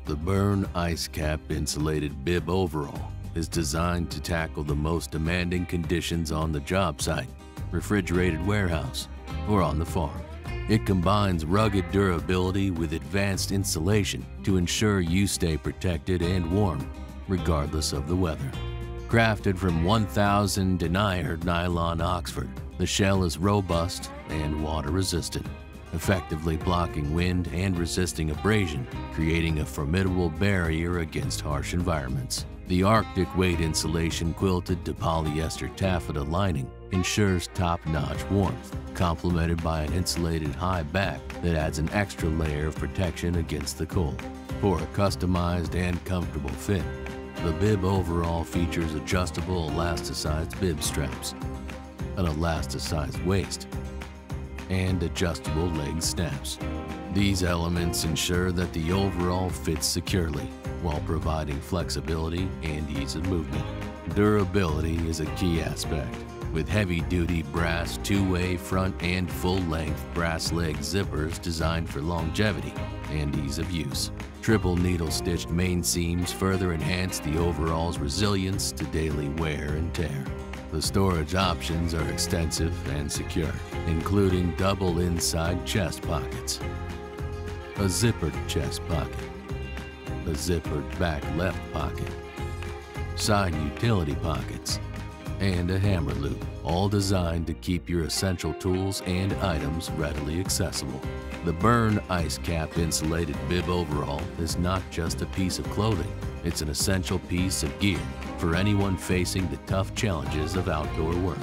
The Berne Icecap Insulated Bib Overall is designed to tackle the most demanding conditions on the job site, refrigerated warehouse, or on the farm. It combines rugged durability with advanced insulation to ensure you stay protected and warm, regardless of the weather. Crafted from 1000 denier nylon Oxford, the shell is robust and water-resistant, effectively blocking wind and resisting abrasion, creating a formidable barrier against harsh environments. The Arctic weight insulation quilted to polyester taffeta lining ensures top-notch warmth, complemented by an insulated high back that adds an extra layer of protection against the cold. For a customized and comfortable fit, the bib overall features adjustable elasticized bib straps, an elasticized waist, and adjustable leg snaps. These elements ensure that the overall fits securely while providing flexibility and ease of movement. Durability is a key aspect, with heavy-duty brass two-way front and full-length brass leg zippers designed for longevity and ease of use. Triple needle-stitched main seams further enhance the overall's resilience to daily wear and tear. The storage options are extensive and secure, including double inside chest pockets, a zippered chest pocket, a zippered back left pocket, side utility pockets, and a hammer loop, all designed to keep your essential tools and items readily accessible. The Berne Icecap Insulated Bib Overall is not just a piece of clothing, it's an essential piece of gear for anyone facing the tough challenges of outdoor work.